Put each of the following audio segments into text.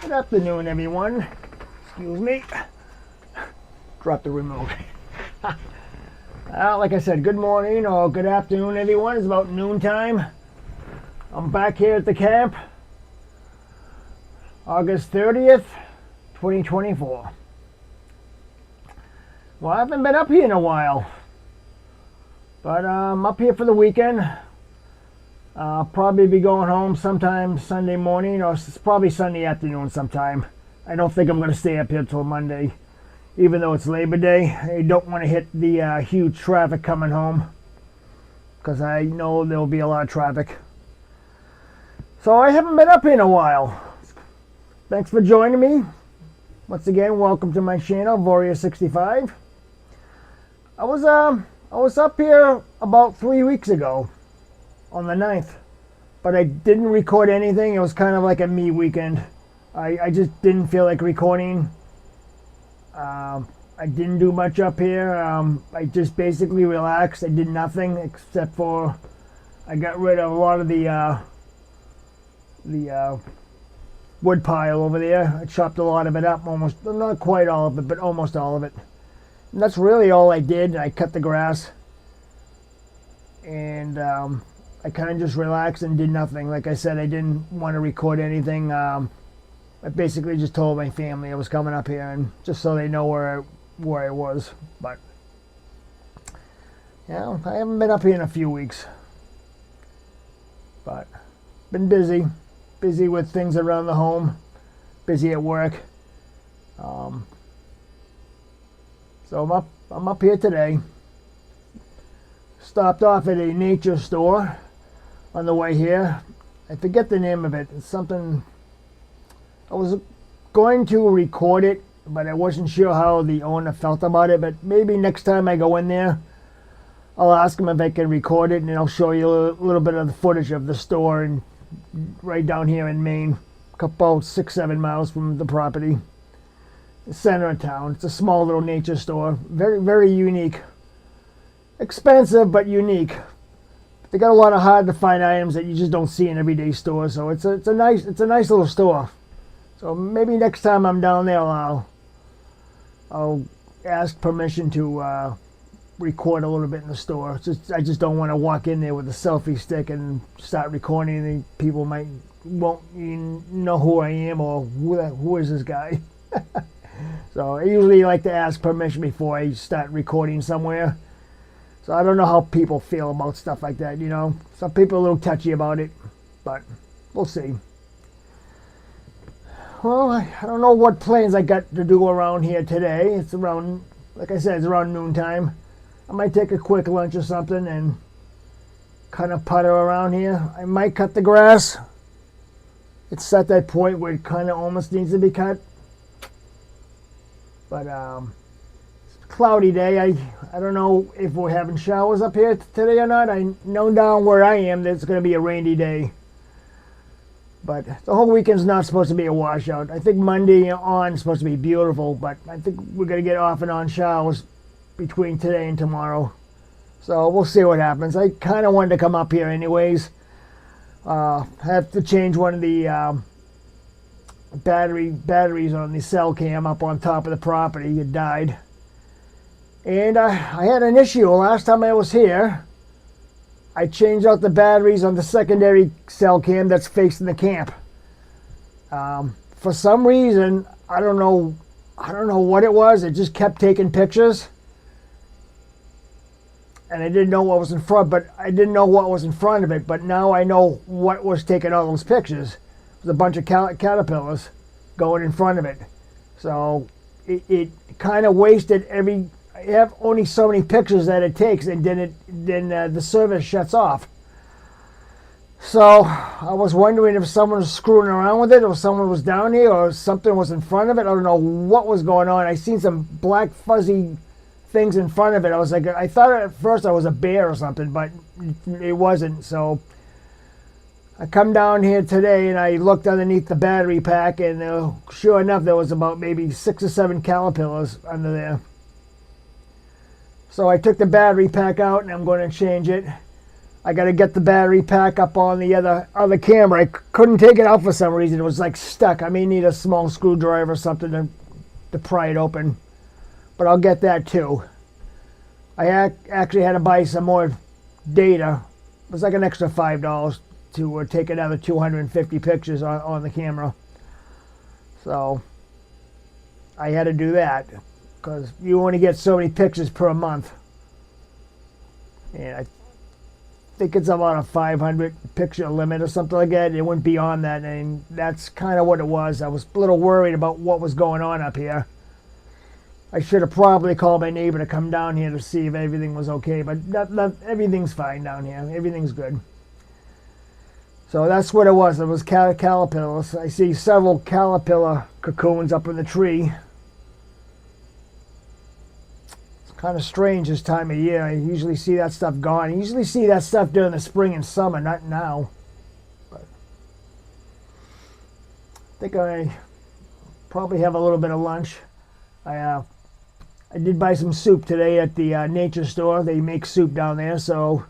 Good afternoon, everyone. Excuse me. Drop the remote. Like I said, good morning or good afternoon, everyone. It's about noontime. I'm back here at the camp. August 30th, 2024. Well, I haven't been up here in a while. But I'm up here for the weekend. I'll probably be going home sometime Sunday morning, or probably Sunday afternoon sometime. I don't think I'm going to stay up here till Monday, even though it's Labor Day. I don't want to hit the huge traffic coming home, because I know there will be a lot of traffic. So I haven't been up here in a while. Thanks for joining me. Once again, welcome to my channel, Warrior65. I was up here about 3 weeks ago, on the 9th, but I didn't record anything. It was kind of like a me weekend. I just didn't feel like recording. I didn't do much up here. I just basically relaxed. I did nothing except for I got rid of a lot of the wood pile over there. I chopped a lot of it up, almost, not quite all of it, but almost all of it. And that's really all I did. I cut the grass, and I kind of just relaxed and did nothing. Like I said, I didn't want to record anything. I basically just told my family I was coming up here, and just so they know where I was. But yeah, I haven't been up here in a few weeks, but been busy with things around the home, busy at work. So I'm up here today. Stopped off at a nature store on the way here. I forget the name of it. It's something. I was going to record it, but I wasn't sure how the owner felt about it. But maybe next time I go in there, I'll ask him if I can record it, and I'll show you a little bit of the footage of the store, and right down here in Maine, about 6-7 miles from the property, the center of town. It's a small little nature store, very, very unique. Expensive, but unique. They got a lot of hard to find items that you just don't see in everyday stores. So it's a nice little store. So maybe next time I'm down there, I'll ask permission to record a little bit in the store. I just don't want to walk in there with a selfie stick and start recording, and people won't even know who I am or who is this guy. So I usually like to ask permission before I start recording somewhere. So I don't know how people feel about stuff like that, you know. Some people are a little touchy about it, but we'll see. Well, I don't know what plans I got to do around here today. It's around, like I said, it's around noontime. I might take a quick lunch or something and kind of putter around here. I might cut the grass. It's at that point where it kind of almost needs to be cut. But cloudy day. I don't know if we're having showers up here today or not. I know down where I am that it's going to be a rainy day. But the whole weekend's not supposed to be a washout. I think Monday on is supposed to be beautiful, but I think we're going to get off and on showers between today and tomorrow. So we'll see what happens. I kind of wanted to come up here anyways. I have to change one of the batteries on the cell cam up on top of the property. It died. And I had an issue last time I was here. I changed out the batteries on the secondary cell cam that's facing the camp. For some reason, I don't know what it was. It just kept taking pictures, and I didn't know what was in front. But I didn't know what was in front of it. But now I know what was taking all those pictures. It was a bunch of caterpillars going in front of it. So it kind of wasted every. I have only so many pictures that it takes, and then the service shuts off. So I was wondering if someone was screwing around with it, or someone was down here, or something was in front of it. I don't know what was going on. I seen some black fuzzy things in front of it. I was like, I thought at first I was a bear or something, but it wasn't. So I come down here today and I looked underneath the battery pack, and sure enough, there was about maybe 6 or 7 caterpillars under there. So I took the battery pack out and I'm going to change it. I got to get the battery pack up on the other camera. I couldn't take it out for some reason. It was like stuck. I may need a small screwdriver or something to pry it open. But I'll get that too. I actually had to buy some more data. It was like an extra $5 to take another 250 pictures on the camera. So I had to do that because you only get so many pictures per month. And I think it's about a 500 picture limit or something like that. It went beyond that, and that's kind of what it was. I was a little worried about what was going on up here. I should have probably called my neighbor to come down here to see if everything was okay, but everything's fine down here. Everything's good. So that's what it was. It was caterpillars. I see several caterpillar cocoons up in the tree. It's kind of strange this time of year. I usually see that stuff gone. I usually see that stuff during the spring and summer, not now. But I think I probably have a little bit of lunch. I did buy some soup today at the nature store. They make soup down there, so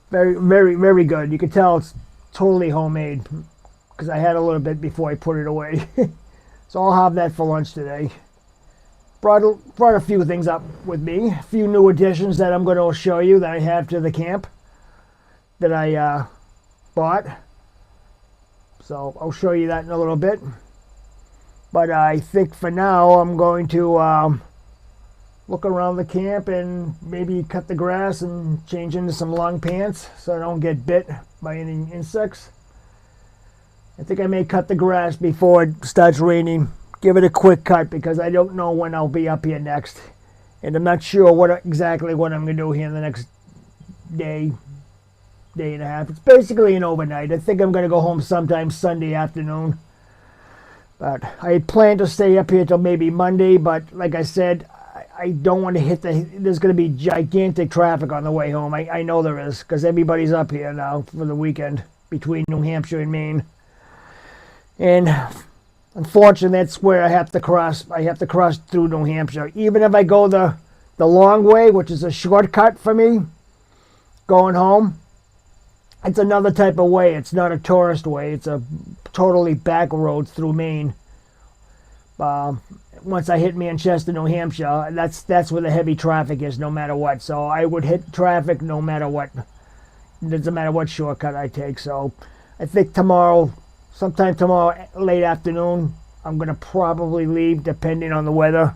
very, very, very good. You can tell it's totally homemade because I had a little bit before I put it away. So I'll have that for lunch today. Brought a few things up with me, a few new additions that I'm going to show you that I have to the camp that I bought. So I'll show you that in a little bit. But I think for now I'm going to look around the camp and maybe cut the grass and change into some long pants so I don't get bit by any insects. I think I may cut the grass before it starts raining. Give it a quick cut because I don't know when I'll be up here next. And I'm not sure exactly what I'm going to do here in the next day and a half. It's basically an overnight. I think I'm going to go home sometime Sunday afternoon. But I plan to stay up here till maybe Monday, but like I said, I don't want to there's going to be gigantic traffic on the way home. I know there is, because everybody's up here now for the weekend between New Hampshire and Maine. And unfortunately, that's where I have to cross. I have to cross through New Hampshire. Even if I go the long way, which is a shortcut for me, going home, it's another type of way. It's not a tourist way. It's a totally back road through Maine. Once I hit Manchester, New Hampshire, that's where the heavy traffic is, no matter what. So I would hit traffic no matter what. It doesn't matter what shortcut I take. So I think sometime tomorrow, late afternoon, I'm going to probably leave, depending on the weather.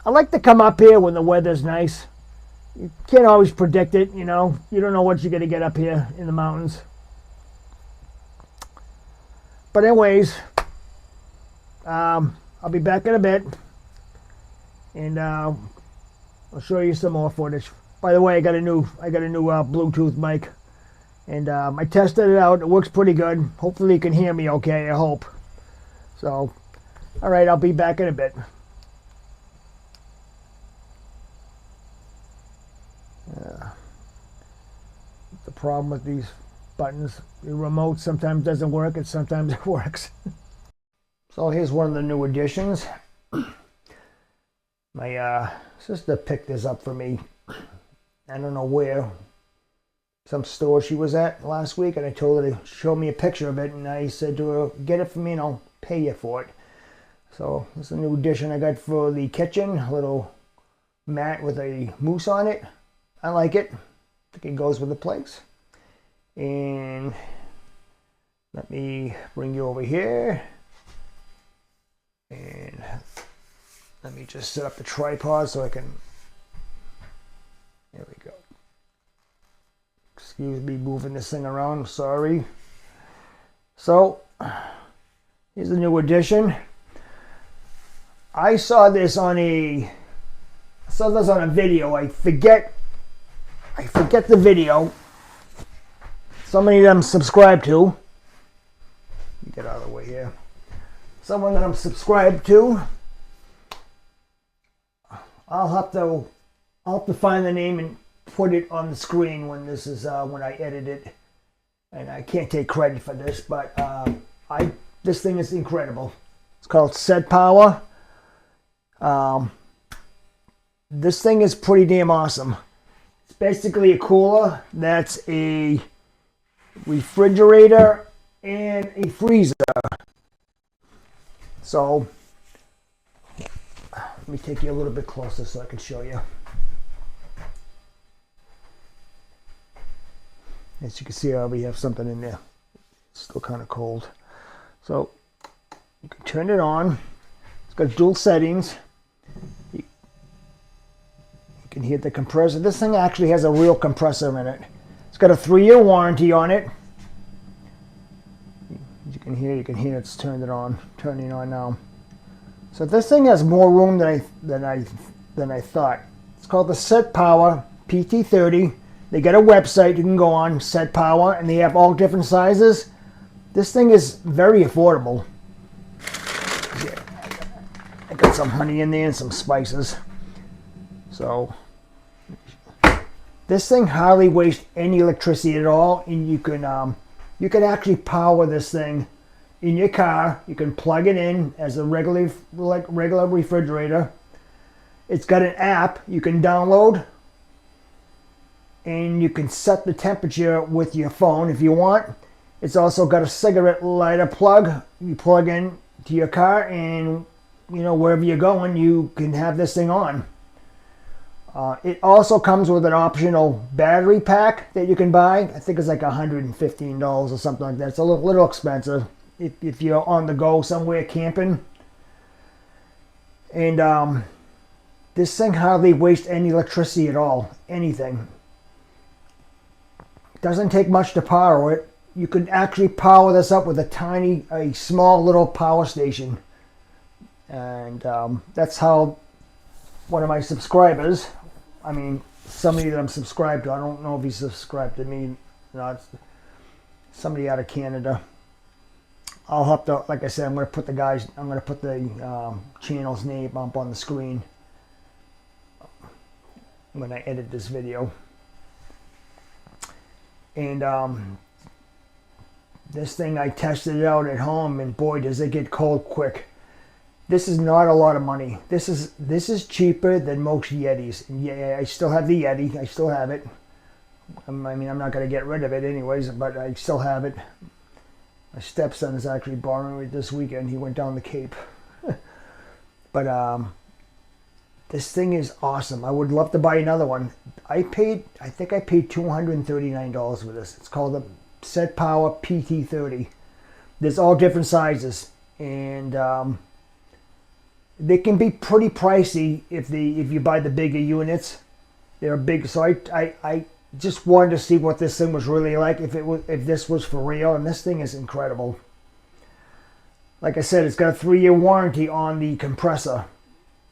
I like to come up here when the weather's nice. You can't always predict it, you know. You don't know what you're going to get up here in the mountains. But anyways, I'll be back in a bit, and I'll show you some more footage. By the way, I got a new Bluetooth mic, and I tested it out. It works pretty good. Hopefully, you can hear me okay. I hope. So, all right, I'll be back in a bit. The problem with these buttons, the remote sometimes doesn't work, and sometimes it works. So here's one of the new additions. My sister picked this up for me. I don't know where. Some store she was at last week, and I told her to show me a picture of it, and I said to her, get it for me and I'll pay you for it. So this is a new addition I got for the kitchen. A little mat with a moose on it. I like it. I think it goes with the place. And let me bring you over here. And let me just set up the tripod so I can, there we go. Excuse me moving this thing around, sorry. So, here's the new addition. I saw this on a video. I forget the video. Somebody that I'm subscribed to. Let me get out of the way here. Someone that I'm subscribed to. I'll have to find the name and put it on the screen when this is when I edit it. And I can't take credit for this, but this thing is incredible. It's called Set Power. This thing is pretty damn awesome. It's basically a cooler that's a refrigerator and a freezer. So let me take you a little bit closer so I can show you. As you can see, I already have something in there. It's still kind of cold. So you can turn it on. It's got dual settings. You can hear the compressor. This thing actually has a real compressor in it. It's got a 3-year warranty on it. You can hear it's turning on now. So this thing has more room than I thought. It's called the Set Power PT30. They got a website you can go on, Set Power, and they have all different sizes. This thing is very affordable. I got some honey in there and some spices. So this thing hardly wastes any electricity at all, and you can actually power this thing in your car. You can plug it in as a regular refrigerator. It's got an app you can download, and you can set the temperature with your phone if you want. It's also got a cigarette lighter plug. You plug in to your car, and wherever you're going, you can have this thing on. It also comes with an optional battery pack that you can buy. I think it's like $115 or something like that. It's a little expensive if you're on the go somewhere camping. And this thing hardly wastes any electricity at all, anything. It doesn't take much to power it. You can actually power this up with a small little power station. And that's how one of my subscribers, somebody that I'm subscribed to, I don't know if he's subscribed to me, it's somebody out of Canada. I'll have to, like I said, I'm going to put the channel's name up on the screen when I edit this video. And this thing, I tested it out at home, and boy, does it get cold quick. This is not a lot of money. This is cheaper than most Yetis. And yeah, I still have the Yeti. I still have it. I'm not going to get rid of it anyways, but I still have it. My stepson is actually borrowing it this weekend. He went down the Cape. But this thing is awesome. I would love to buy another one. I think I paid $239 for this. It's called the Set Power PT30. There's all different sizes, and they can be pretty pricey if you buy the bigger units. They're big, so I just wanted to see what this thing was really like, if this was for real, and this thing is incredible. Like I said, it's got a 3-year warranty on the compressor.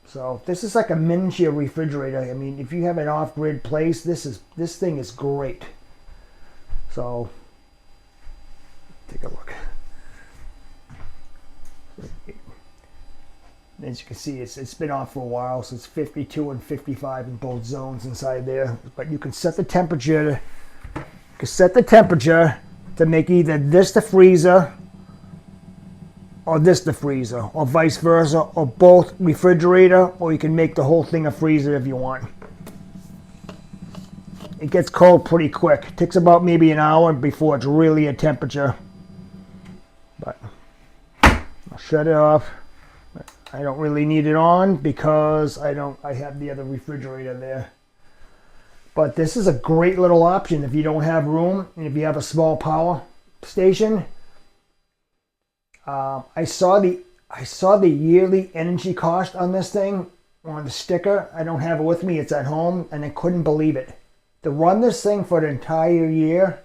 So this is like a miniature refrigerator. If you have an off-grid place, this thing is great. So take a look. As you can see, it's been off for a while, so it's 52 and 55 in both zones inside there. But you can set the temperature. To make either this the freezer or this the freezer, or vice versa, or both refrigerator, or you can make the whole thing a freezer if you want. It gets cold pretty quick. It takes about maybe an hour before it's really at temperature. But I'll shut it off. I don't really need it on because I have the other refrigerator there. But this is a great little option if you don't have room and if you have a small power station. I saw the yearly energy cost on this thing on the sticker. I don't have it with me. It's at home, and I couldn't believe it. To run this thing for the entire year,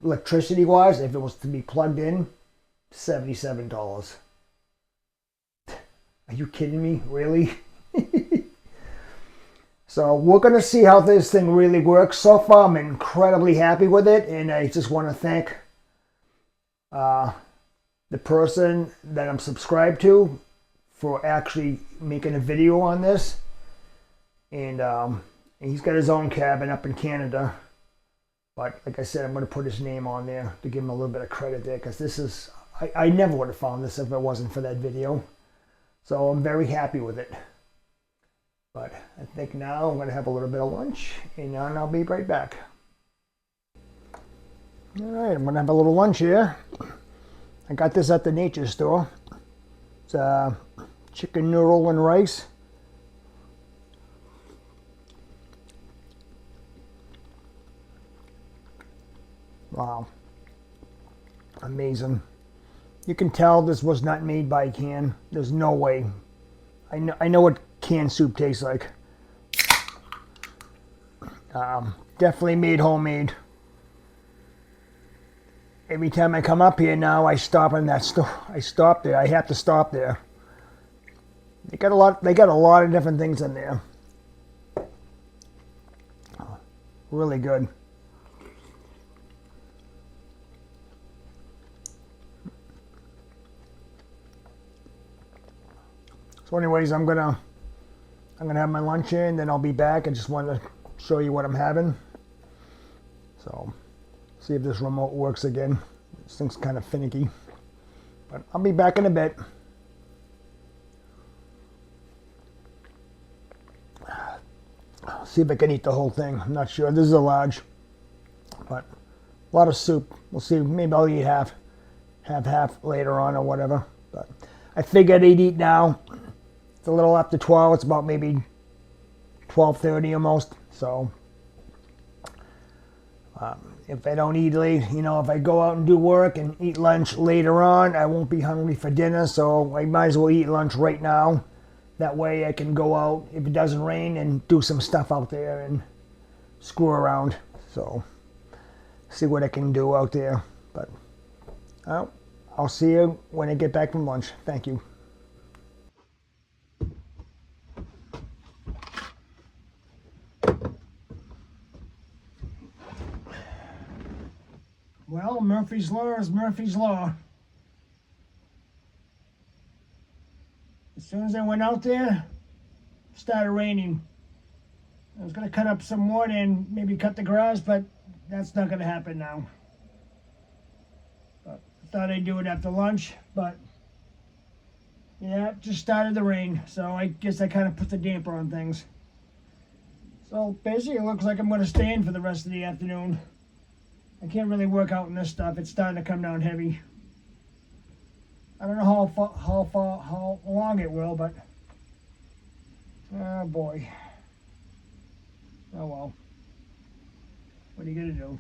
electricity-wise, if it was to be plugged in, $77. Are you kidding me? Really? So we're going to see how this thing really works. So far, I'm incredibly happy with it, and I just want to thank the person that I'm subscribed to for actually making a video on this. And he's got his own cabin up in Canada. But like I said, I'm going to put his name on there to give him a little bit of credit there, because this is, I never would have found this if it wasn't for that video. So I'm very happy with it. But I think now I'm going to have a little bit of lunch, and then I'll be right back. All right, I'm going to have a little lunch here. I got this at the nature store. It's chicken noodle and rice. Wow. Amazing. You can tell this was not made by a can. There's no way. I know what canned soup tastes like. Definitely made homemade. Every time I come up here now, I stop in that store. I stop there. I have to stop there. They got a lot of different things in there. Really good. So anyways, I'm gonna have my lunch here, and then I'll be back. I just wanted to show you what I'm having. So, see if this remote works again. This thing's kind of finicky, but I'll be back in a bit. See if I can eat the whole thing. I'm not sure. This is a large, but a lot of soup. We'll see. Maybe I'll eat half later on or whatever. But I figured I'd eat now. It's a little after 12. It's about maybe 12:30 almost. So if I don't eat late, if I go out and do work and eat lunch later on, I won't be hungry for dinner. So I might as well eat lunch right now. That way I can go out if it doesn't rain and do some stuff out there and screw around. So see what I can do out there. But I'll see you when I get back from lunch. Thank you. Well, Murphy's Law is Murphy's Law. As soon as I went out there, it started raining. I was going to cut up some wood and maybe cut the grass, but that's not going to happen now. But I thought I'd do it after lunch, but yeah, it just started to rain, so I guess I kind of put the damper on things. So basically it looks like I'm going to stay in for the rest of the afternoon. I can't really work out in this stuff. It's starting to come down heavy. I don't know how long it will, but oh boy. Oh well. What are you gonna do?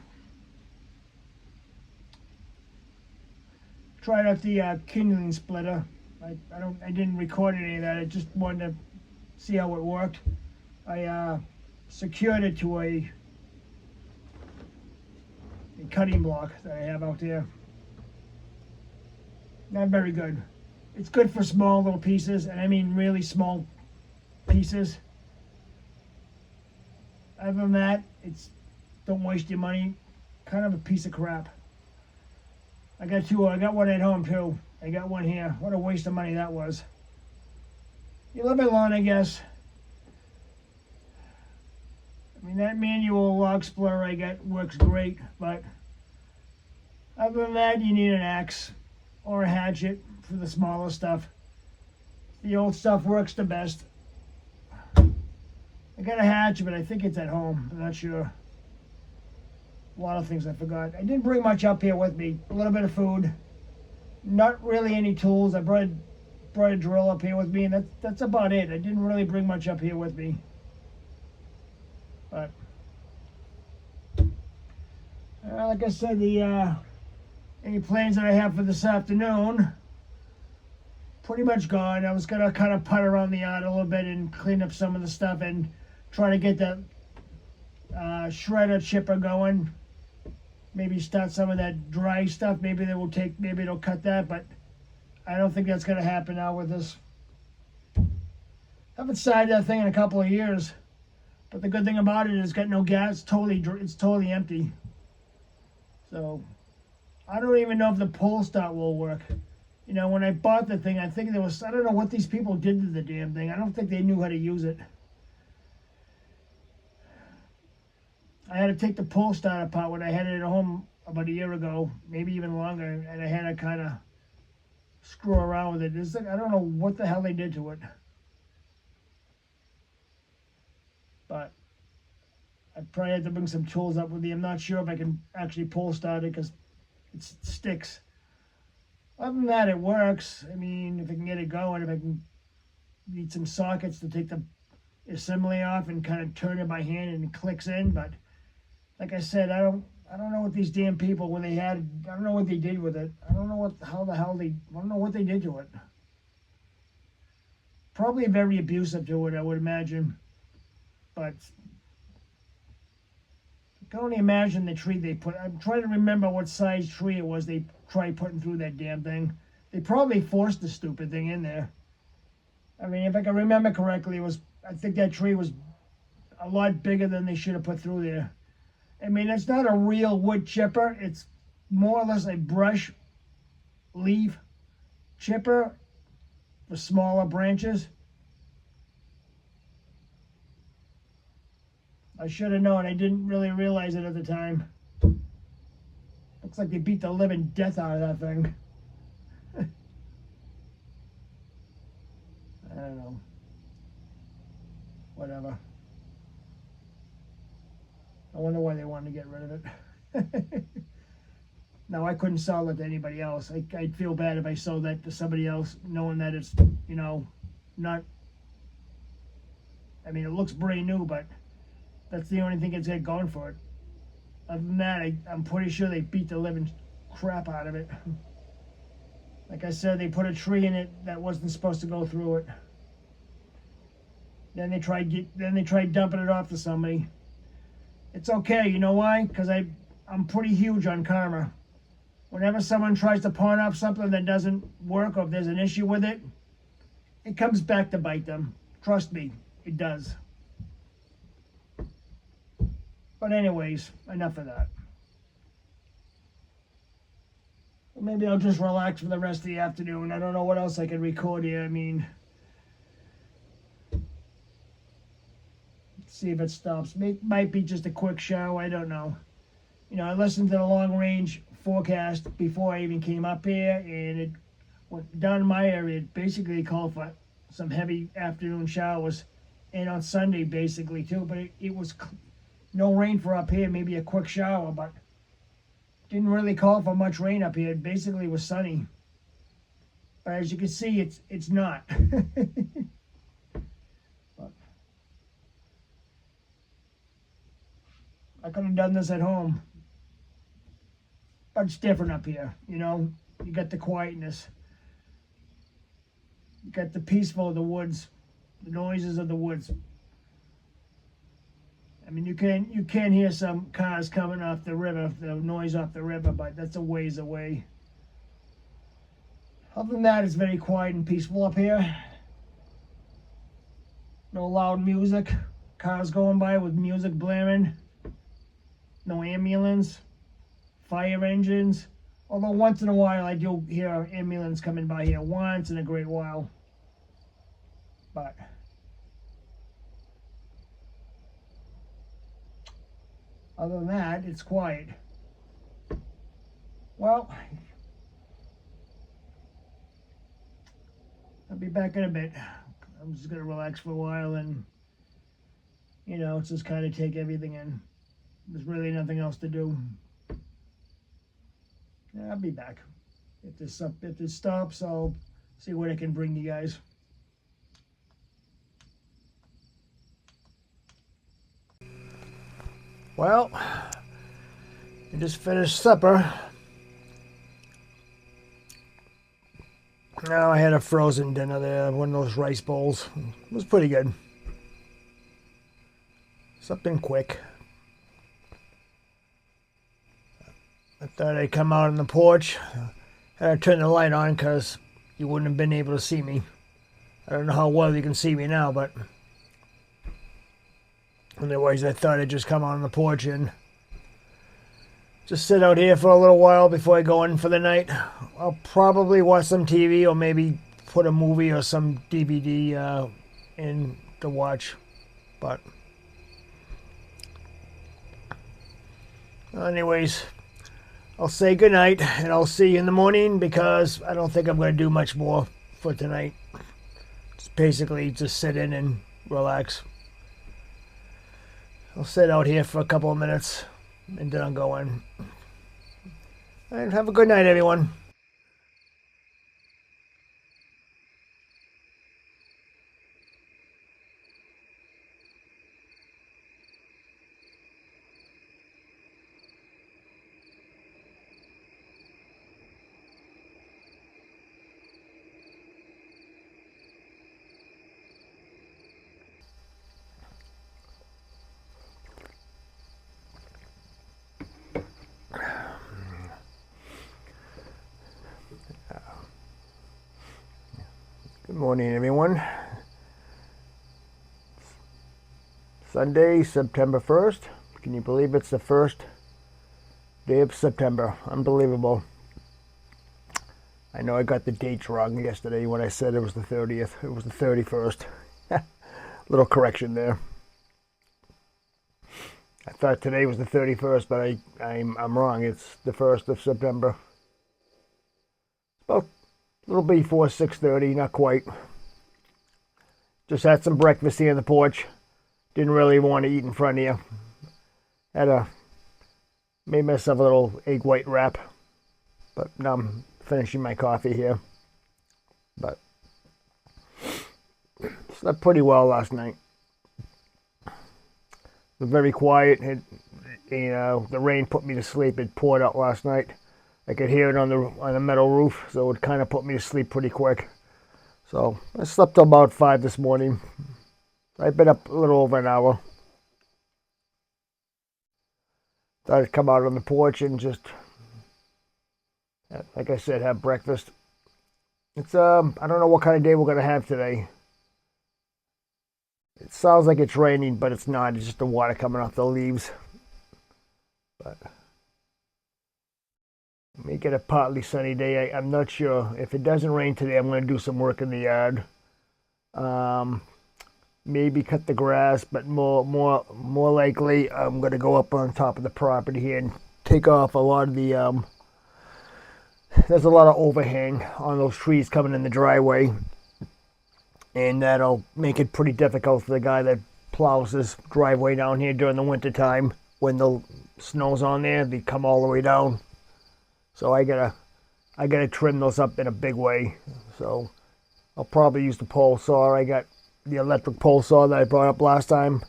Tried out the kindling splitter. I didn't record any of that. I just wanted to see how it worked. I secured it to a cutting block that I have out there. Not very good. It's good for small little pieces, and I mean really small pieces. Other than that, it's don't waste your money. Kind of a piece of crap. I got two. I got one at home too. I got one here. What a waste of money that was. You live alone, I guess. I mean, that manual log splitter I got works great, but other than that, you need an axe or a hatchet for the smaller stuff. The old stuff works the best. I got a hatchet, but I think it's at home. I'm not sure. A lot of things I forgot. I didn't bring much up here with me. A little bit of food. Not really any tools. I brought a drill up here with me, and that's about it. I didn't really bring much up here with me. But like I said, the any plans that I have for this afternoon pretty much gone. I was gonna kind of putt around the yard a little bit and clean up some of the stuff and try to get that shredder chipper going. Maybe start some of that dry stuff. Maybe it'll cut that, but I don't think that's gonna happen now with this. Haven't started that thing in a couple of years. But the good thing about it is it's got no gas. It's totally empty. So I don't even know if the pull start will work. When I bought the thing, I think I don't know what these people did to the damn thing. I don't think they knew how to use it. I had to take the pull start apart when I had it at home about a year ago, maybe even longer, and I had to kind of screw around with it. I don't know what the hell they did to it. I probably have to bring some tools up with me. I'm not sure if I can actually pull start it because it sticks. Other than that, it works. I mean, if I can get it going, if I can need some sockets to take the assembly off and kind of turn it by hand and it clicks in. But like I said, I don't know what these damn people when they had. I don't know what they did with it. I don't know I don't know what they did to it. Probably very abusive to it, I would imagine. But I can only imagine the tree they put. I'm trying to remember what size tree it was they tried putting through that damn thing. They probably forced the stupid thing in there. I mean, if I can remember correctly, I think that tree was a lot bigger than they should have put through there. I mean, it's not a real wood chipper. It's more or less a brush leaf chipper for smaller branches. I should have known. I didn't really realize it at the time. Looks like they beat the living death out of that thing. I don't know. Whatever. I wonder why they wanted to get rid of it. No, I couldn't sell it to anybody else. I'd feel bad if I sold that to somebody else, knowing that it's, not. I mean, it looks brand new, but that's the only thing it's got going for it. Other than that, I'm pretty sure they beat the living crap out of it. Like I said, they put a tree in it that wasn't supposed to go through it. Then they tried dumping it off to somebody. It's okay, you know why? Because I'm pretty huge on karma. Whenever someone tries to pawn off something that doesn't work or if there's an issue with it, it comes back to bite them. Trust me, it does. But anyways, enough of that. Well, maybe I'll just relax for the rest of the afternoon. I don't know what else I can record here. I mean, see if it stops. Might be just a quick show. I don't know. I listened to the long range forecast before I even came up here, and it went down in my area. It basically called for some heavy afternoon showers, and on Sunday basically too. But it was no rain for up here. Maybe a quick shower, but didn't really call for much rain up here. It basically was sunny. But as you can see, it's not. I could have done this at home. But it's different up here, You got the quietness. You got the peaceful of the woods, the noises of the woods. I mean, you can hear some cars coming off the river, the noise off the river, but that's a ways away. Other than that, it's very quiet and peaceful up here. No loud music. Cars going by with music blaring. No ambulance, fire engines. Although once in a while I do hear an ambulance coming by here, once in a great while. But other than that, it's quiet. Well, I'll be back in a bit. I'm just gonna relax for a while and, just kind of take everything in. There's really nothing else to do. Yeah, I'll be back. If this stops, I'll see what I can bring you guys. Well, I just finished supper. Now I had a frozen dinner there, one of those rice bowls. It was pretty good. Something quick. I thought I'd come out on the porch. I had to turn the light on because you wouldn't have been able to see me. I don't know how well you can see me now, but otherwise I thought I'd just come out on the porch and just sit out here for a little while before I go in for the night. I'll probably watch some TV or maybe put a movie or some DVD in to watch. But anyways, I'll say goodnight, and I'll see you in the morning because I don't think I'm going to do much more for tonight. It's basically just sit in and relax. I'll sit out here for a couple of minutes and then I'll go in. All right, have a good night, everyone. Good morning, everyone. Sunday, September 1st. Can you believe it's the first day of September? Unbelievable. I know I got the dates wrong yesterday when I said it was the 30th. It was the 31st. Little correction there. I thought today was the 31st, but I'm wrong. It's the 1st of September. About a little before 6:30, not quite. Just had some breakfast here on the porch. Didn't really want to eat in front of you. Made myself a little egg white wrap. But now I'm finishing my coffee here. But slept pretty well last night. It was very quiet. The rain put me to sleep. It poured out last night. I could hear it on the metal roof, so it kind of put me to sleep pretty quick. So I slept till about 5 this morning. I've been up a little over an hour. Thought I'd come out on the porch and just, like I said, have breakfast. It's I don't know what kind of day we're gonna have today. It sounds like it's raining, but it's not. It's just the water coming off the leaves. But make it a partly sunny day. I'm not sure. If it doesn't rain today, I'm going to do some work in the yard. Maybe cut the grass, but more likely, I'm going to go up on top of the property here and take off a lot of the. There's a lot of overhang on those trees coming in the driveway, and that'll make it pretty difficult for the guy that plows this driveway down here during the winter time when the snow's on there. They come all the way down. So I gotta trim those up in a big way. So I'll probably use the pole saw. I got the electric pole saw that I brought up last time.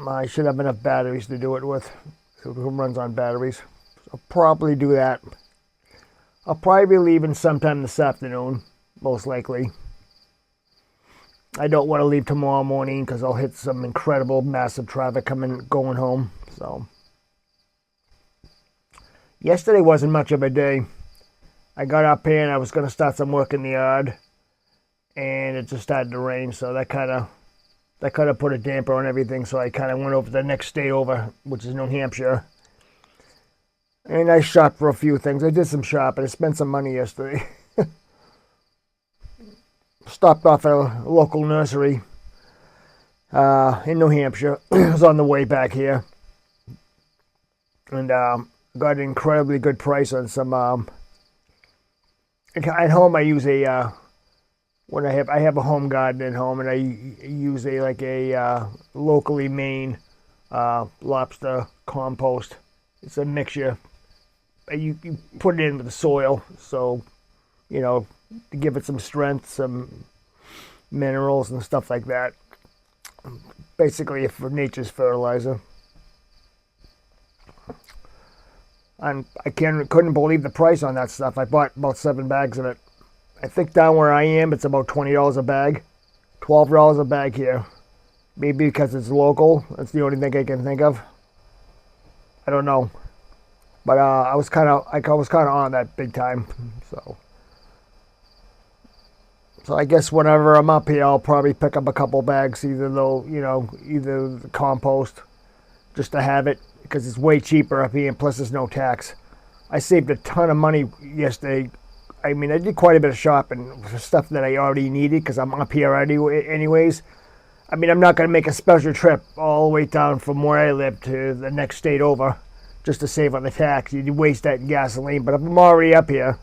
I should have enough batteries to do it with. It runs on batteries. So I'll probably do that. I'll probably be leaving sometime this afternoon, most likely. I don't want to leave tomorrow morning because I'll hit some incredible massive traffic going home. So yesterday wasn't much of a day. I got up here and I was going to start some work in the yard, and it just started to rain, so that kind of put a damper on everything. So I kind of went over to the next state over, which is New Hampshire, and I shopped for a few things. I did some shopping. I spent some money yesterday. Stopped off at a local nursery in New Hampshire. I was on the way back here, and got an incredibly good price on some. At home, I use I have a home garden at home, and I use a locally made lobster compost. It's a mixture. You put it in with the soil, so to give it some strength, some minerals and stuff like that. Basically, for nature's fertilizer. And I couldn't believe the price on that stuff. I bought about 7 bags of it. I think down where I am, it's about $20 a bag, $12 a bag here. Maybe because it's local. That's the only thing I can think of. I don't know, but I was kind of on that big time. So I guess whenever I'm up here, I'll probably pick up a couple bags, either the compost, just to have it, because it's way cheaper up here, and plus there's no tax. I saved a ton of money yesterday. I mean, I did quite a bit of shopping for stuff that I already needed, because I'm up here anyways. I mean, I'm not going to make a special trip all the way down from where I live to the next state over just to save on the tax. You'd waste that in gasoline. But if I'm already up here,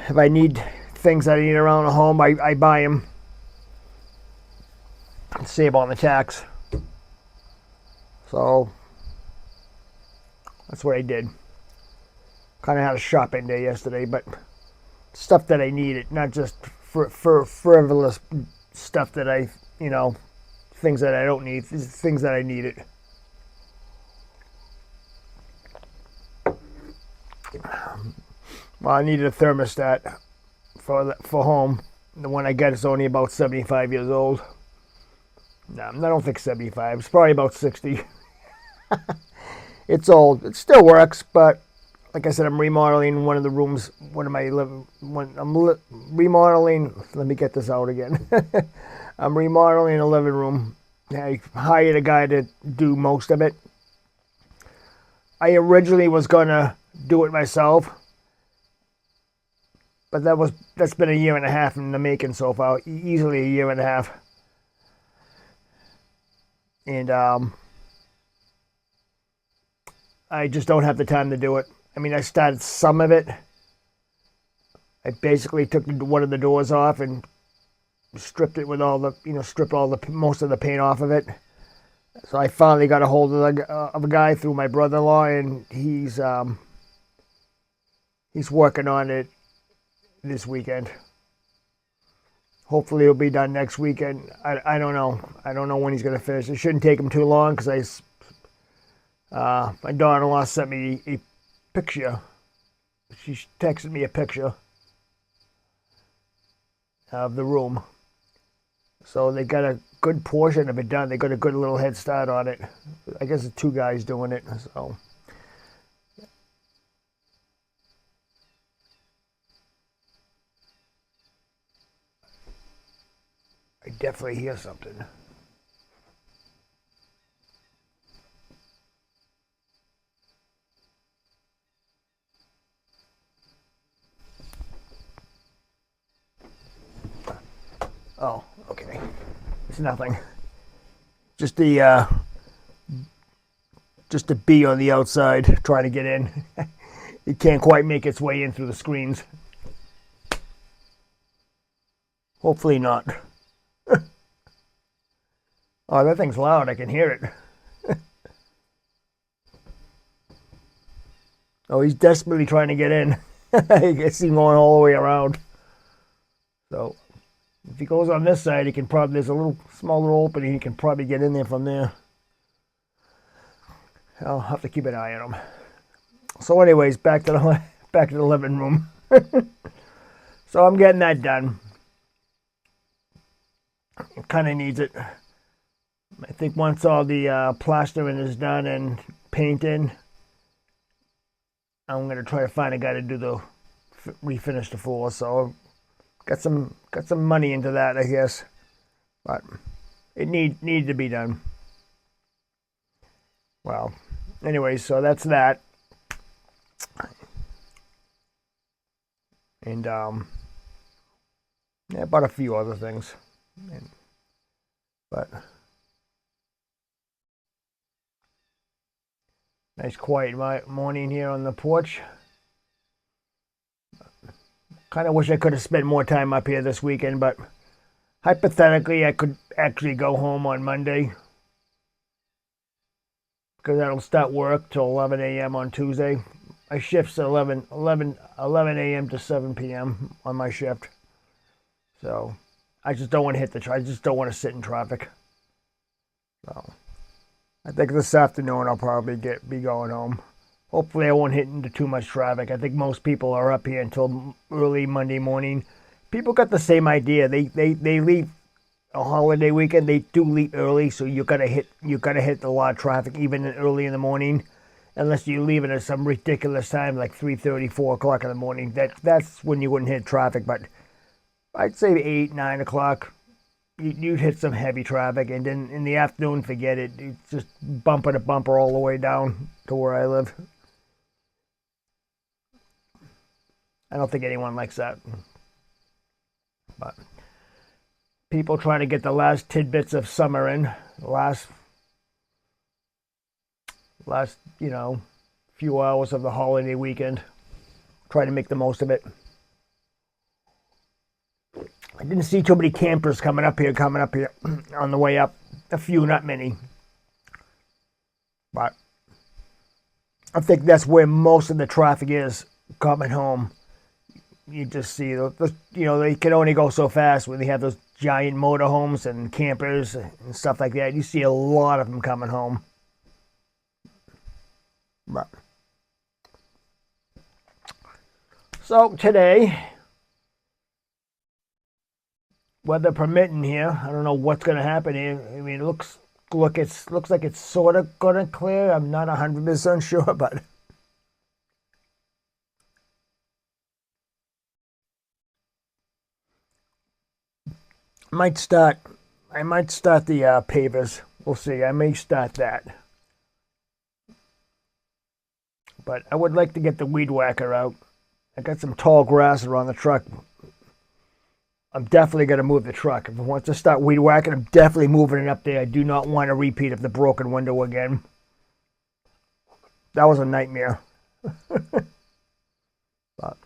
if I need things that I need around the home, I buy them. save on the tax. So that's what I did. Kind of had a shopping day yesterday, but stuff that I needed, not just for frivolous stuff that I, things that I don't need, things that I needed. Well, I needed a thermostat for home. The one I got is only about 75 years old. No, I don't think 75. It's probably about 60. It's old. It still works, but like I said, I'm remodeling one of the rooms. Remodeling. Let me get this out again. I'm remodeling a living room. I hired a guy to do most of it. I originally was gonna do it myself, but that's been a year and a half in the making so far. Easily a year and a half. And I just don't have the time to do it. I mean, I started some of it. I basically took one of the doors off and stripped it with all the, stripped all the most of the paint off of it. So I finally got a hold of a guy through my brother-in-law, and he's working on it this weekend. Hopefully it'll be done next weekend. I don't know. I don't know when he's going to finish. It shouldn't take him too long because my daughter-in-law sent me a picture. She texted me a picture of the room. So they got a good portion of it done. They got a good little head start on it. I guess it's two guys doing it. So I definitely hear something. Oh, okay. It's nothing. Just the bee on the outside trying to get in. It can't quite make its way in through the screens. Hopefully not. Oh, that thing's loud. I can hear it. Oh, he's desperately trying to get in. I guess he's going all the way around. So if he goes on this side, he can probably, there's a little small little opening. He can probably get in there from there. I'll have to keep an eye on him. So anyways, back to the living room. So I'm getting that done. It kind of needs it. I think once all the plastering is done and painting, I'm gonna try to find a guy to do the refinish the floor. So got some money into that, I guess, but it needed to be done. Well, anyway, so that's that, and yeah, about a few other things, but. Nice quiet morning here on the porch. Kind of wish I could have spent more time up here this weekend, but hypothetically I could actually go home on Monday because I don't start work till 11 a.m. on Tuesday. My shift's 11 a.m. to 7 p.m. on my shift. So I just don't want to I just don't want to sit in traffic. So I think this afternoon I'll probably be going home. Hopefully I won't hit into too much traffic. I think most people are up here until early Monday morning. People got the same idea. They leave a holiday weekend. They do leave early, so you gotta hit a lot of traffic even early in the morning, unless you leave it at some ridiculous time like 3:30, 4 o'clock in the morning. That's when you wouldn't hit traffic. But I'd say 8, 9 o'clock. You'd hit some heavy traffic, and then in the afternoon, forget it. It's just bumper to bumper all the way down to where I live. I don't think anyone likes that. But people trying to get the last tidbits of summer in, last few hours of the holiday weekend. Try to make the most of it. I didn't see too many campers coming up here on the way up. A few, not many. But I think that's where most of the traffic is coming home. You just see, they can only go so fast when they have those giant motorhomes and campers and stuff like that. You see a lot of them coming home. But so today, weather permitting here, I don't know what's going to happen here. I mean, it looks like it's sort of going to clear. I'm not 100% sure, but I might start the pavers. We'll see. I may start that. But I would like to get the weed whacker out. I got some tall grass around the truck. I'm definitely going to move the truck. If I want to start weed whacking, I'm definitely moving it up there. I do not want a repeat of the broken window again. That was a nightmare. But,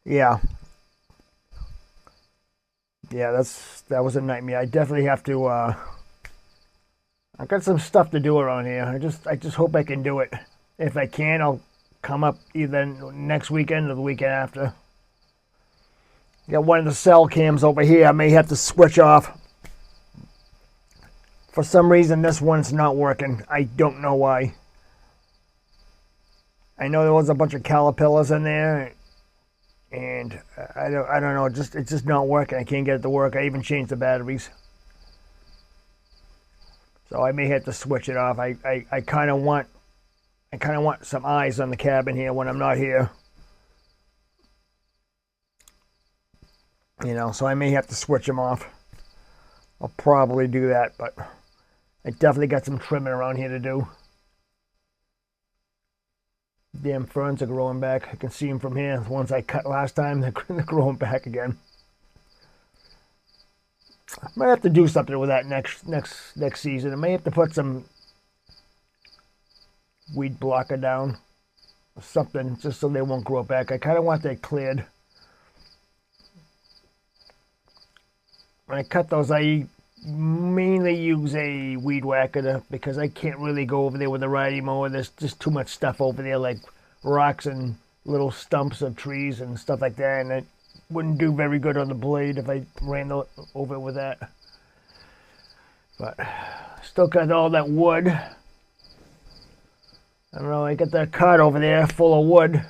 yeah. Yeah, that was a nightmare. I definitely have to. I've got some stuff to do around here. I just hope I can do it. If I can, I'll come up either next weekend or the weekend after. Got one of the cell cams over here. I may have to switch off. For some reason, this one's not working. I don't know why. I know there was a bunch of caterpillars in there, and I don't know. It's just not working. I can't get it to work. I even changed the batteries, so I may have to switch it off. I kind of want some eyes on the cabin here when I'm not here. So I may have to switch them off. I'll probably do that, but I definitely got some trimming around here to do. Damn ferns are growing back. I can see them from here. The ones I cut last time, they're growing back again. I might have to do something with that next season. I may have to put some weed blocker down or something just so they won't grow back. I kind of want that cleared. When I cut those, I mainly use a weed whacker because I can't really go over there with a riding mower. There's just too much stuff over there, like rocks and little stumps of trees and stuff like that, and it wouldn't do very good on the blade if I ran over it with that. But still got all that wood. I don't know, I got that cart over there full of wood.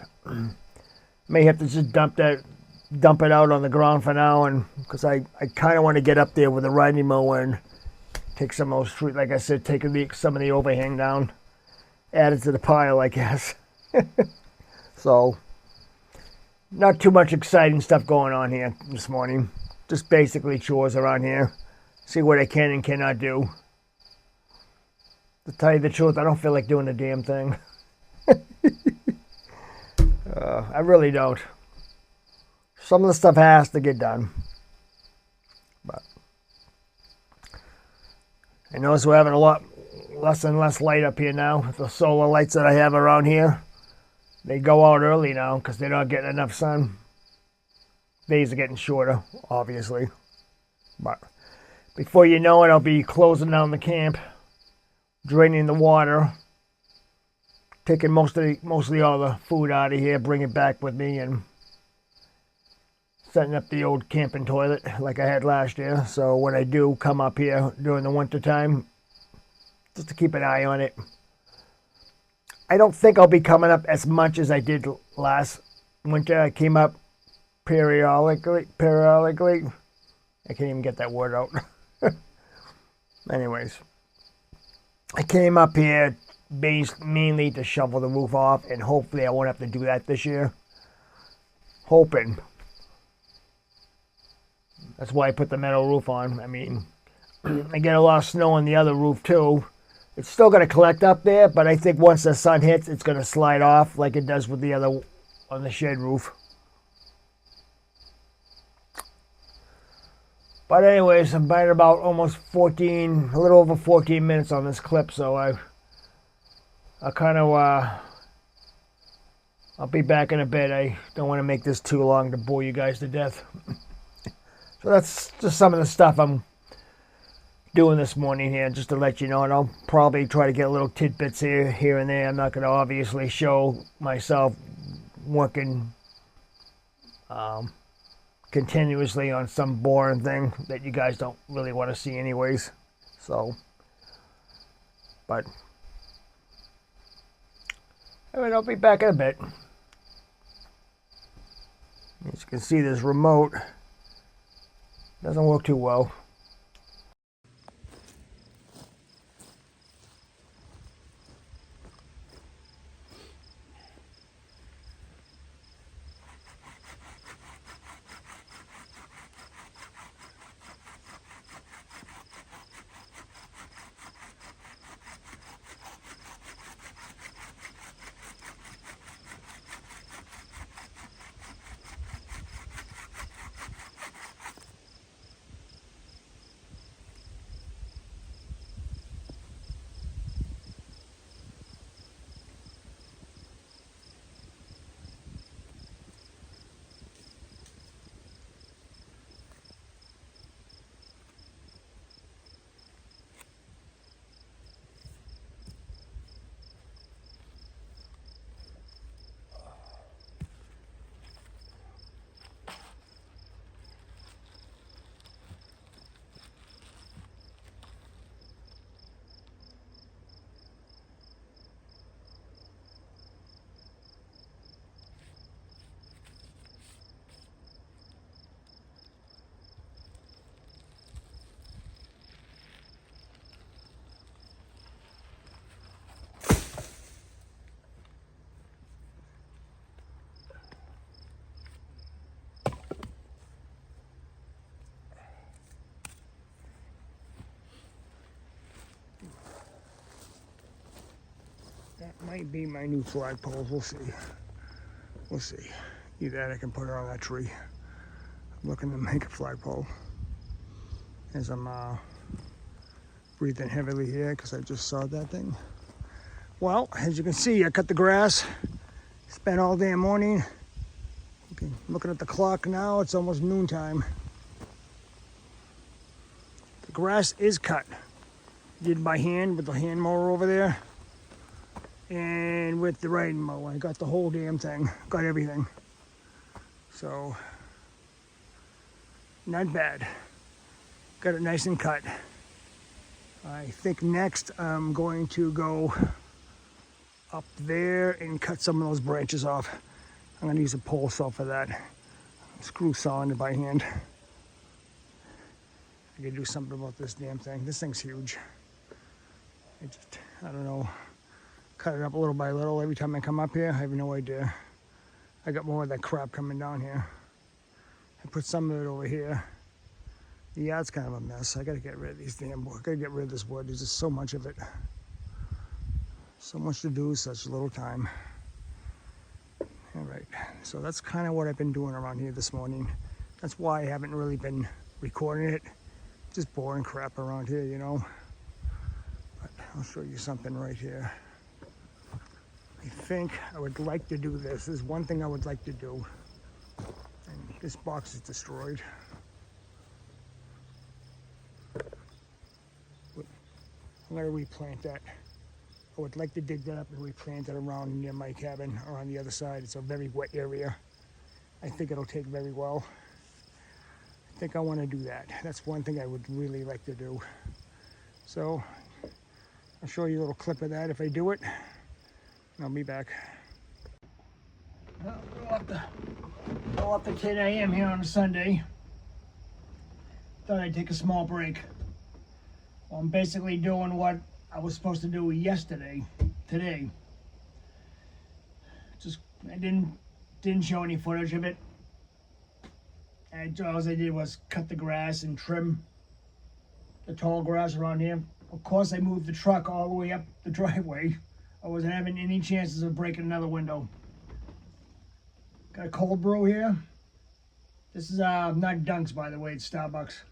May have to just dump it out on the ground for now, and because I kind of want to get up there with a riding mower and take some of those trees, like I said, take some of the overhang down, add it to the pile, I guess. So, not too much exciting stuff going on here this morning. Just basically chores around here. See what I can and cannot do. To tell you the truth, I don't feel like doing a damn thing. I really don't. Some of the stuff has to get done. But I notice we're having a lot less and less light up here now. The solar lights that I have around here, they go out early now because they're not getting enough sun. Days are getting shorter, obviously. But before you know it, I'll be closing down the camp, draining the water, taking mostly all the food out of here, bring it back with me, and setting up the old camping toilet like I had last year. So when I do come up here during the winter time, just to keep an eye on it. I don't think I'll be coming up as much as I did last winter. I came up periodically. I can't even get that word out. Anyways, I came up here mainly to shovel the roof off, and hopefully I won't have to do that this year. Hoping. That's why I put the metal roof on. I mean, I get a lot of snow on the other roof too. It's still going to collect up there, but I think once the sun hits, it's going to slide off like it does with the other on the shed roof. But anyways, I'm about a little over 14 minutes on this clip, so I kind of I'll be back in a bit. I don't want to make this too long to bore you guys to death. So that's just some of the stuff I'm doing this morning here, just to let you know. And I'll probably try to get little tidbits here and there. I'm not going to obviously show myself working continuously on some boring thing that you guys don't really want to see anyways. So, but anyway, I'll be back in a bit. As you can see, this remote doesn't work too well. That might be my new flagpole. We'll see. We'll see. Either I can put it on that tree. I'm looking to make a flagpole as I'm breathing heavily here because I just saw that thing. Well, as you can see, I cut the grass. Spent all day morning. Okay, looking at the clock now, it's almost noontime. The grass is cut. Did by hand with the hand mower over there. And with the riding mower, I got the whole damn thing, got everything. So, not bad. Got it nice and cut. I think next I'm going to go up there and cut some of those branches off. I'm gonna use a pole saw for that. Screw sawing it by hand. I gotta do something about this damn thing. This thing's huge. I don't know. Cut it up a little by little every time I come up here. I have no idea. I got more of that crap coming down here. I put some of it over here. The yard's kind of a mess. I gotta get rid of these damn wood. I gotta get rid of this wood. There's just so much of it. So much to do, such little time. All right, so that's kind of what I've been doing around here this morning. That's why I haven't really been recording it. Just boring crap around here, you know. But I'll show you something right here. I think I would like to do this. There's one thing I would like to do. And this box is destroyed. I'm gonna replant that. I would like to dig that up and replant it around near my cabin or on the other side. It's a very wet area. I think it'll take very well. I think I want to do that. That's one thing I would really like to do. So I'll show you a little clip of that if I do it. I'll be back. Go up to 10 a.m. here on a Sunday. Thought I'd take a small break. Well, I'm basically doing what I was supposed to do today. Just, I didn't show any footage of it. And all I did was cut the grass and trim the tall grass around here. Of course, I moved the truck all the way up the driveway. I wasn't having any chances of breaking another window. Got a cold brew here. This is not Dunk's, by the way, it's Starbucks.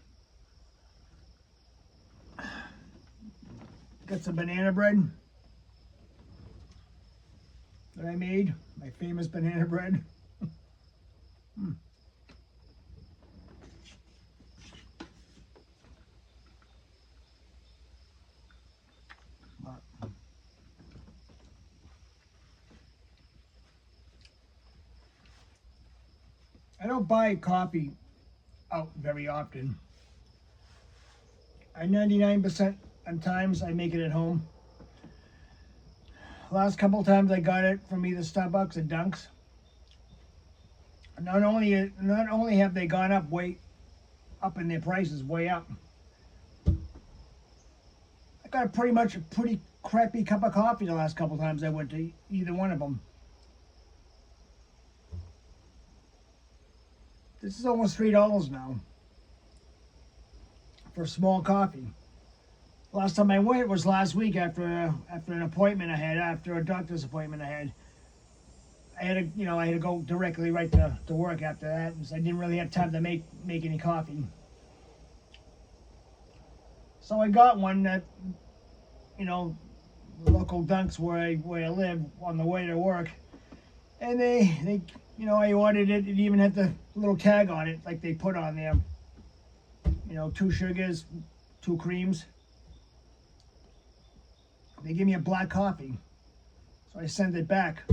Got some banana bread. that I made, my famous banana bread. Mm. I don't buy coffee out very often. I 99% of times I make it at home. Last couple of times I got it from either Starbucks or Dunks. Not only have they gone up way up in their prices, way up. I got a pretty crappy cup of coffee the last couple of times I went to either one of them. This is almost $3 now for a small coffee. Last time I went was last week after an appointment I had, after a doctor's appointment I had. I had to go directly right to work after that, so I didn't really have time to make any coffee. So I got one that, local Dunks where I live on the way to work, and they I ordered it. It even had the little tag on it, like they put on there. 2 sugars, 2 creams. They gave me a black coffee, so I sent it back.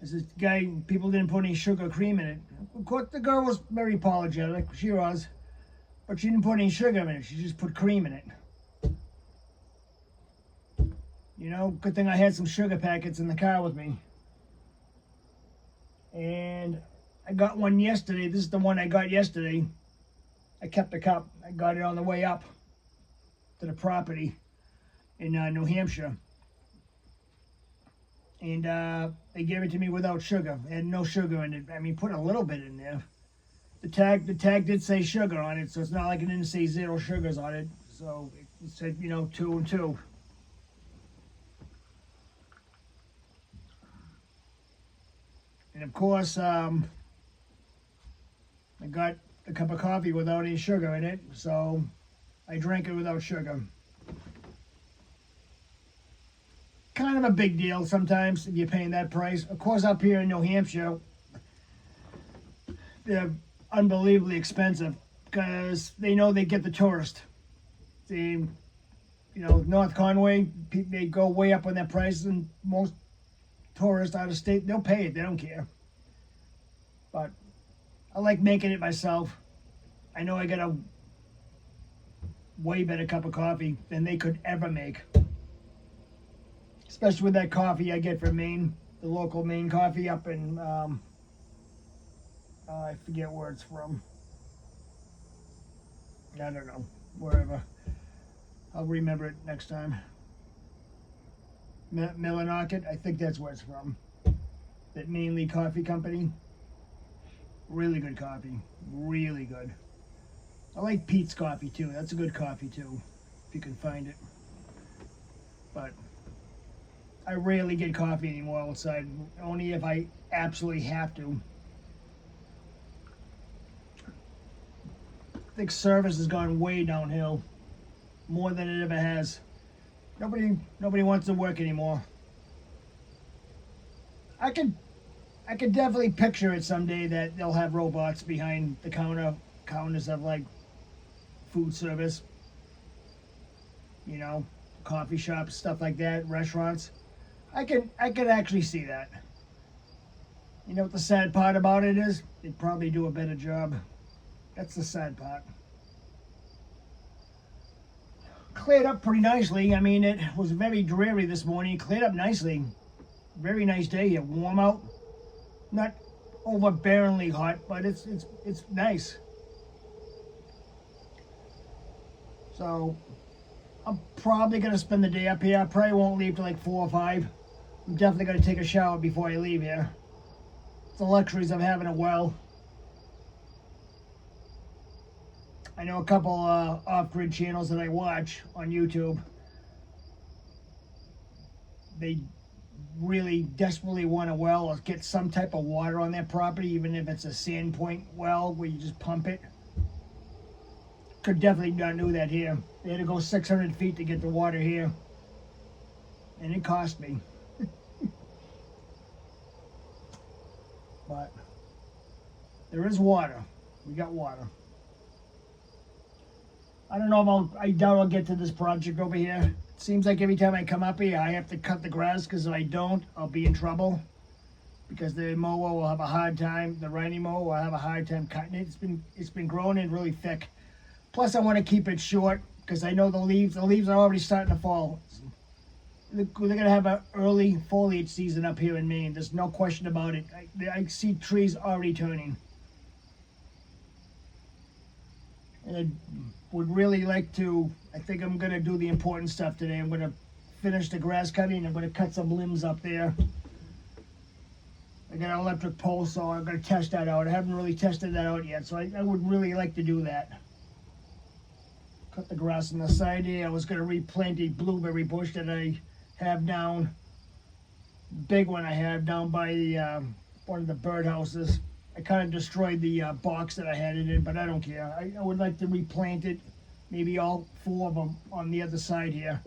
This guy, people didn't put any sugar or cream in it. Of course, the girl was very apologetic. She was, but she didn't put any sugar in it. She just put cream in it. Good thing I had some sugar packets in the car with me. And I got one yesterday. This is the one I got yesterday. I kept the cup. I got it on the way up to the property in New Hampshire. And they gave it to me without sugar. It had no sugar in it. I mean, put a little bit in there. The tag did say sugar on it, so it's not like it didn't say 0 sugars on it. So it said, 2 and 2. And of course, I got a cup of coffee without any sugar in it, so I drank it without sugar. Kind of a big deal sometimes if you're paying that price. Of course, up here in New Hampshire, they're unbelievably expensive because they know they get the tourist. North Conway, they go way up on their prices, and most tourists out of state, they'll pay it. They don't care. But I like making it myself. I know I got a way better cup of coffee than they could ever make. Especially with that coffee I get from Maine, the local Maine coffee up in, I forget where it's from. I don't know, wherever. I'll remember it next time. Millinocket, I think that's where it's from. That mainly coffee company. Really good coffee. Really good. I like Pete's coffee too. That's a good coffee too, if you can find it. But I rarely get coffee anymore outside, only if I absolutely have to. I think service has gone way downhill, more than it ever has. Nobody wants to work anymore. I could definitely picture it someday that they'll have robots behind the counters of like food service, coffee shops, stuff like that, restaurants. I could actually see that. You know what the sad part about it is? They'd probably do a better job. That's the sad part. Cleared up pretty nicely. I mean, it was very dreary this morning. It cleared up nicely. Very nice day here. Warm out. Not overbearingly hot, but it's nice. So I'm probably gonna spend the day up here. I probably won't leave till like 4 or 5. I'm definitely gonna take a shower before I leave here. It's the luxuries of having a well. I know a couple off-grid channels that I watch on YouTube. They really desperately want a well or get some type of water on their property, even if it's a sand point well where you just pump it. Could definitely not do that here. They had to go 600 feet to get the water here. And it cost me. but there is water. We got water. I don't know if I doubt I'll get to this project over here. It seems like every time I come up here, I have to cut the grass, because if I don't, I'll be in trouble. Because the mower will have a hard time, the riding mower will have a hard time cutting it. It's been growing in really thick. Plus, I want to keep it short, because I know the leaves are already starting to fall. They're going to have an early foliage season up here in Maine. There's no question about it. I see trees already turning. And I would really like to, I think I'm going to do the important stuff today. I'm going to finish the grass cutting. I'm going to cut some limbs up there. I got an electric pole, so I'm going to test that out. I haven't really tested that out yet, so I would really like to do that. Cut the grass on the side here. I was going to replant a blueberry bush that I have down, big one I have down by the, one of the birdhouses. I kind of destroyed the box that I had it in, but I don't care. I would like to replant it, maybe all 4 of them on the other side here.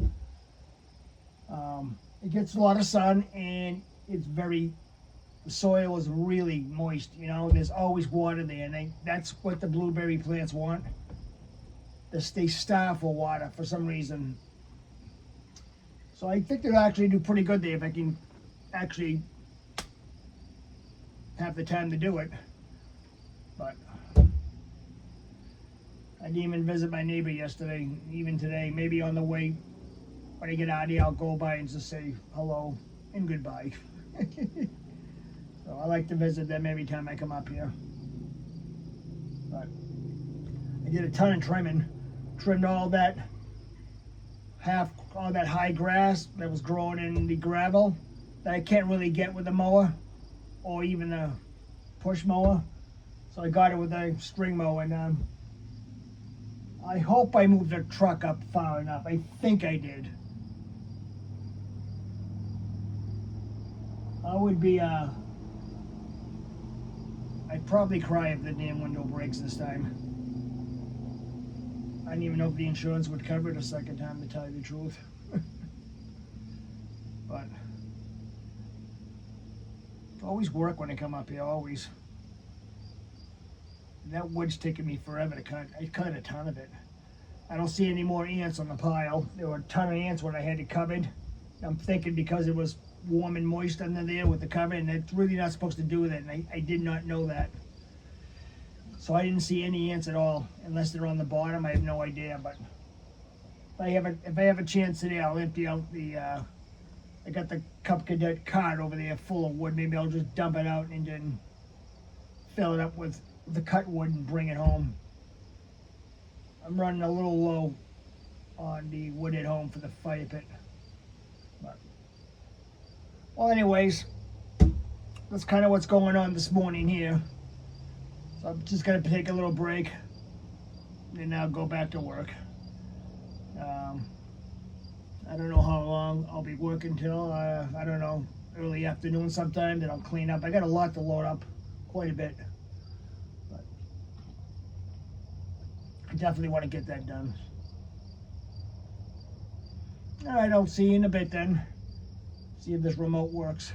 It gets a lot of sun, and it's the soil is really moist, you know. There's always water there, and that's what the blueberry plants want. They starve for water for some reason. So I think they'll actually do pretty good there if I can actually have the time to do it. But I didn't even visit my neighbor yesterday, even today. Maybe on the way, when I get out of here, I'll go by and just say hello and goodbye. So I like to visit them every time I come up here. But I did a ton of trimming. Trimmed all that high grass that was growing in the gravel that I can't really get with a mower or even a push mower. So I got it with a string mower, and I hope I moved the truck up far enough. I think I did. I'd probably cry if the damn window breaks this time. I didn't even know if the insurance would cover it a second time, to tell you the truth. But always work when I come up here, always. That wood's taking me forever to cut. I cut a ton of it. I don't see any more ants on the pile. There were a ton of ants when I had it covered. I'm thinking because it was warm and moist under there with the cover, and it's really not supposed to do that, and I did not know that. So I didn't see any ants at all, unless they're on the bottom. I have no idea, but if I have a chance today, I'll empty out the, I got the Cup Cadet cart over there full of wood. Maybe I'll just dump it out and then fill it up with the cut wood and bring it home. I'm running a little low on the wood at home for the fire pit. But, well, anyways, that's kind of what's going on this morning here. So I'm just going to take a little break and now go back to work. I don't know how long I'll be working till, I don't know, early afternoon sometime. Then I'll clean up. I got a lot to load up, quite a bit. But I definitely want to get that done. All right, I'll see you in a bit then. See if this remote works.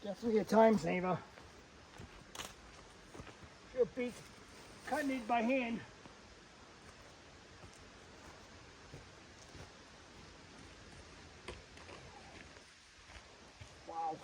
Definitely a time saver. Sure beats cutting it by hand. Wow.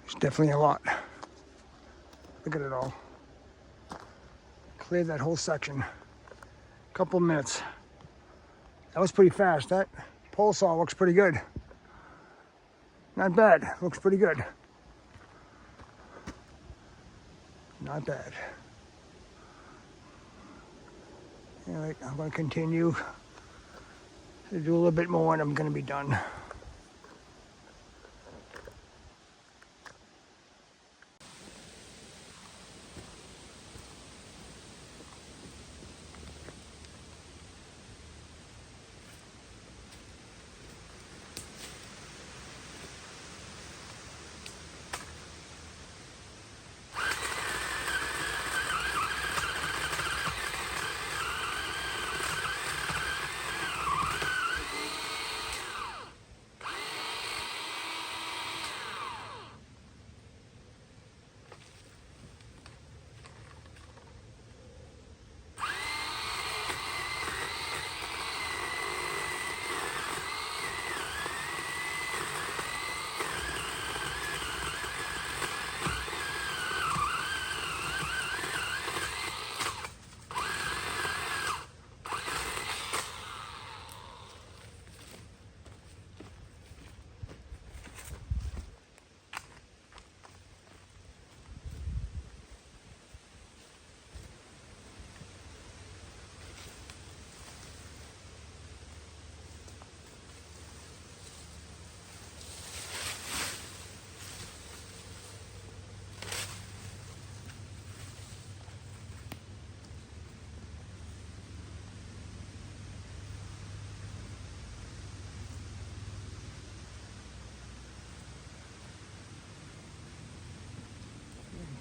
It's definitely a lot. Look at it all. Cleared that whole section. Couple minutes. That was pretty fast. That pole saw looks pretty good. Not bad. Looks pretty good. Not bad. All right, I'm going to continue to do a little bit more and I'm going to be done.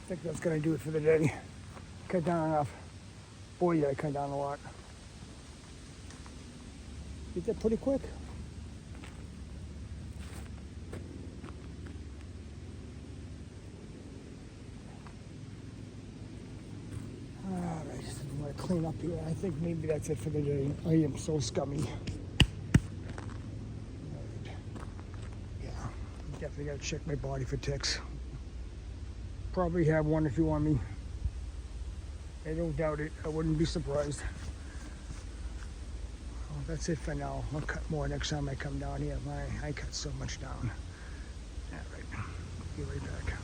I think that's going to do it for the day. Cut down enough. Boy, yeah, I cut down a lot. Did that pretty quick. Alright, I'm going to clean up here. I think maybe that's it for the day. I am so scummy. Right. Yeah, definitely got to check my body for ticks. Probably have one if you want me. I don't doubt it. I wouldn't be surprised. Well, that's it for now. I'll cut more next time I come down here. I cut so much down. All right. Be right back.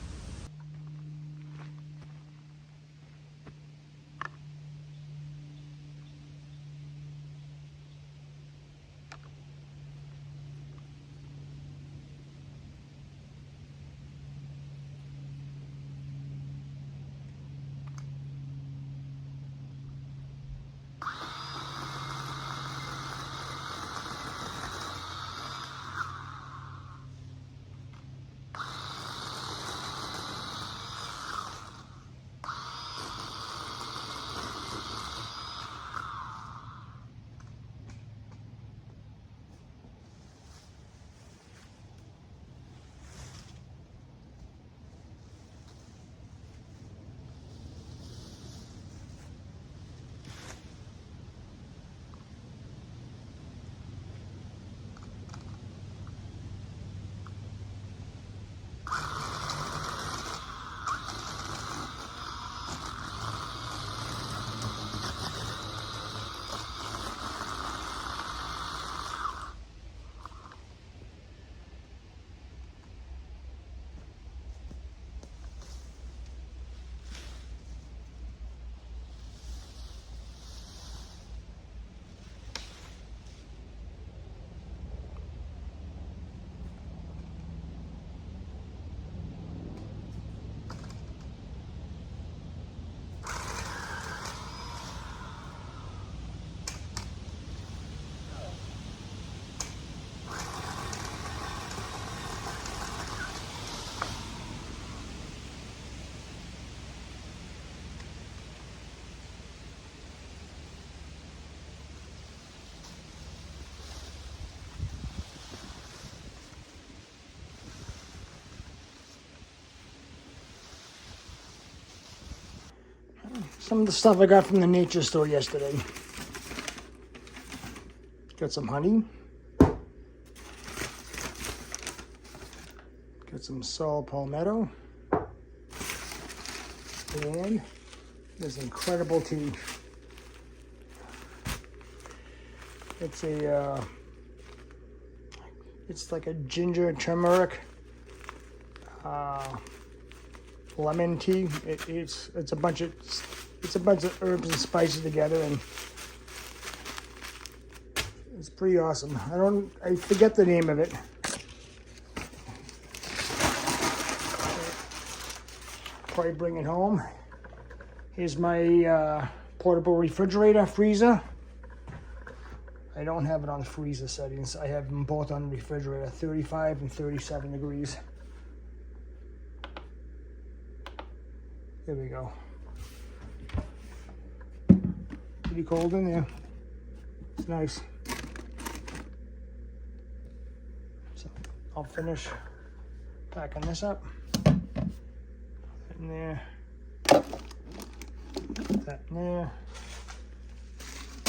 some of the stuff I got from the nature store yesterday. Got some honey. Got some saw palmetto. And this incredible tea. It's a, it's like a ginger turmeric lemon tea. It's a bunch of herbs and spices together, and it's pretty awesome. I forget the name of it. Probably bring it home. Here's my portable refrigerator, freezer. I don't have it on freezer settings. I have them both on the refrigerator, 35 and 37 degrees. There we go. Pretty cold in there. It's nice. So I'll finish packing this up. In there, put that in there,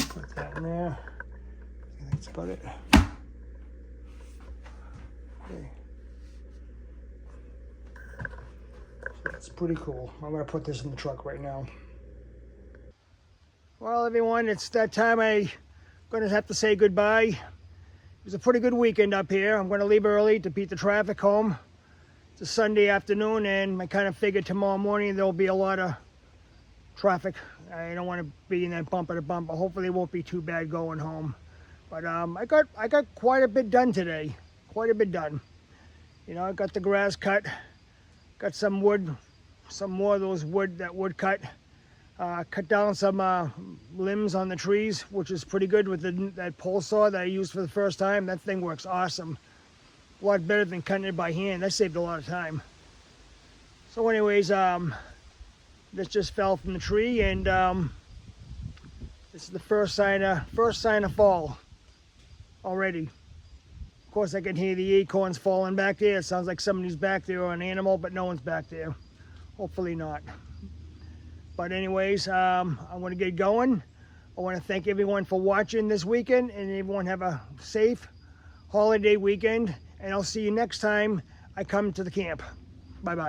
put that in there. I think that's about it. Okay. So that's pretty cool. I'm gonna put this in the truck right now. Well, everyone, it's that time I'm gonna have to say goodbye. It was a pretty good weekend up here. I'm gonna leave early to beat the traffic home. It's a Sunday afternoon, and I kind of figured tomorrow morning there'll be a lot of traffic. I don't want to be in that bumper to bumper. Hopefully it won't be too bad going home. But I got quite a bit done today. Quite a bit done. You know, I got the grass cut, got some wood, some more of those wood cut. Cut down some limbs on the trees, which is pretty good with that pole saw that I used for the first time. That thing works awesome. A lot better than cutting it by hand. That saved a lot of time. So anyways, this just fell from the tree, and this is the first sign of fall already. Of course, I can hear the acorns falling back there. It sounds like somebody's back there or an animal, but no one's back there. Hopefully not. But anyways, I want to get going. I want to thank everyone for watching this weekend, and everyone have a safe holiday weekend. And I'll see you next time I come to the camp. Bye-bye.